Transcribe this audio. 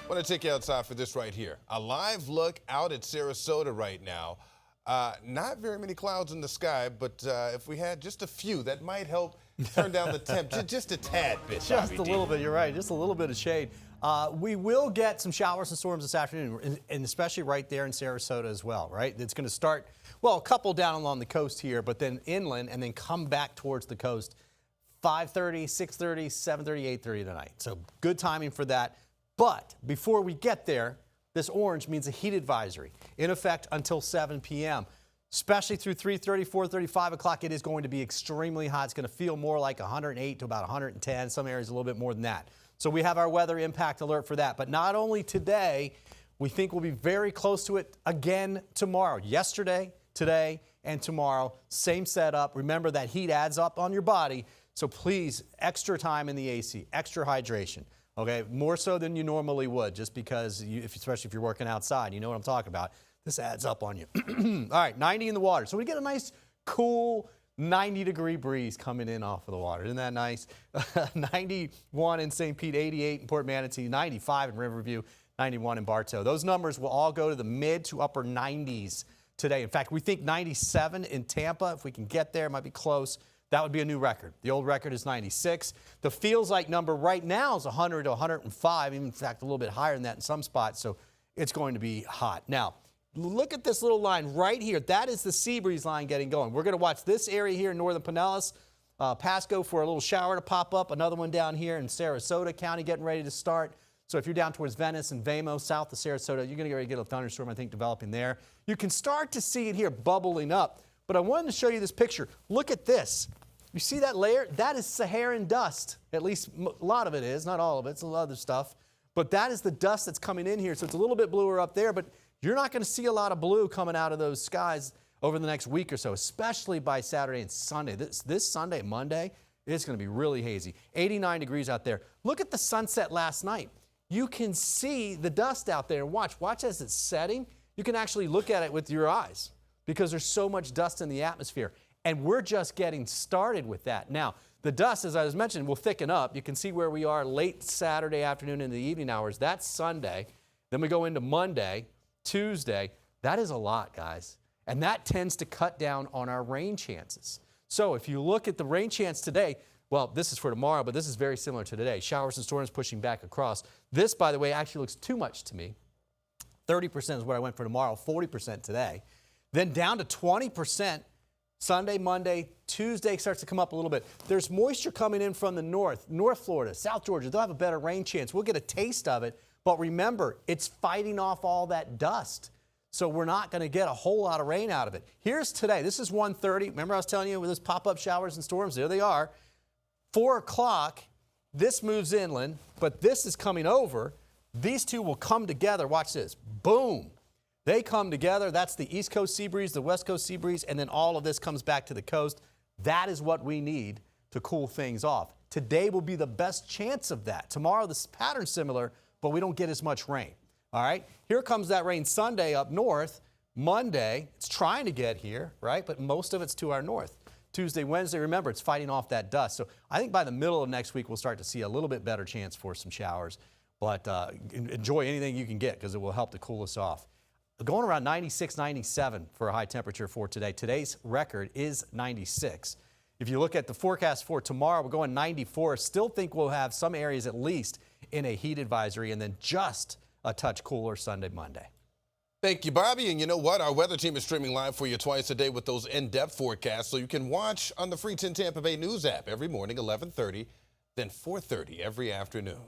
I want to take you outside for this right here. A live look out at Sarasota right now. Not very many clouds in the sky, but if we had just a few, that might help turn down the temp just a tad bit. Just a little bit, you're right. Just a little bit of shade. We will get some showers and storms this afternoon, and especially right there in Sarasota as well, right? It's going to start, well, a couple down along the coast here, but then inland and then come back towards the coast 5:30, 6:30, 7:30, 8:30 tonight. So good timing for that. But before we get there, this orange means a heat advisory in effect until 7 p.m. Especially through 3:30, 4:30, 5 o'clock, it is going to be extremely hot. It's going to feel more like 108 to about 110. Some areas a little bit more than that. So we have our weather impact alert for that. But not only today, we think we'll be very close to it again tomorrow. Yesterday, today, and tomorrow, same setup. Remember that heat adds up on your body. So please, extra time in the AC, extra hydration. Okay, more so than you normally would, just because, especially if you're working outside, you know what I'm talking about. This adds up on you. All right, 90 in the water. So we get a nice, cool 90-degree breeze coming in off of the water. Isn't that nice? 91 in St. Pete, 88 in Port Manatee, 95 in Riverview, 91 in Bartow. Those numbers will all go to the mid to upper 90s today. In fact, we think 97 in Tampa. If we can get there, it might be close. That would be a new record. The old record is 96. The feels like number right now is 100 to 105, even in fact a little bit higher than that in some spots, so it's going to be hot. Now, look at this little line right here. That is the sea breeze line getting going. We're going to watch this area here in northern Pinellas, Pasco for a little shower to pop up, another one down here in Sarasota County getting ready to start. So if you're down towards Venice and Vamos, south of Sarasota, you're going to get ready to get a thunderstorm, I think, developing there. You can start to see it here bubbling up. But I wanted to show you this picture. Look at this. You see that layer? That is Saharan dust. At least a lot of it is, not all of it. It's a lot of other stuff. But that is the dust that's coming in here. So it's a little bit bluer up there, but you're not going to see a lot of blue coming out of those skies over the next week or so, especially by Saturday and Sunday. This Sunday, Monday, it's going to be really hazy. 89 degrees out there. Look at the sunset last night. You can see the dust out there. And watch as it's setting. You can actually look at it with your eyes, because there's so much dust in the atmosphere. And we're just getting started with that. Now, the dust, as I was mentioning, will thicken up. You can see where we are late Saturday afternoon in the evening hours. That's Sunday. Then we go into Monday, Tuesday. That is a lot, guys. And that tends to cut down on our rain chances. So if you look at the rain chance today, well, this is for tomorrow, but this is very similar to today. Showers and storms pushing back across. This, by the way, actually looks too much to me. 30% is what I went for tomorrow, 40% today. Then down to 20% Sunday, Monday, Tuesday starts to come up a little bit. There's moisture coming in from the north, North Florida, South Georgia. They'll have a better rain chance. We'll get a taste of it. But remember, it's fighting off all that dust. So we're not going to get a whole lot of rain out of it. Here's today. This is 1:30. Remember I was telling you with those pop-up showers and storms? There they are. 4 o'clock, this moves inland, but this is coming over. These two will come together. Watch this. Boom. They come together. That's the East Coast sea breeze, the West Coast sea breeze, and then all of this comes back to the coast. That is what we need to cool things off. Today will be the best chance of that. Tomorrow, this pattern's similar, but we don't get as much rain. All right? Here comes that rain Sunday up north. Monday, it's trying to get here, right? But most of it's to our north. Tuesday, Wednesday, remember, it's fighting off that dust. So I think by the middle of next week, we'll start to see a little bit better chance for some showers. But enjoy anything you can get, because it will help to cool us off. Going around 96, 97 for a high temperature for today. Today's record is 96. If you look at the forecast for tomorrow, we're going 94. Still think we'll have some areas at least in a heat advisory, and then just a touch cooler Sunday, Monday. Thank you, Bobby. And you know what? Our weather team is streaming live for you twice a day with those in-depth forecasts, so you can watch on the free 10 Tampa Bay News app every morning, 11:30, then 4:30 every afternoon.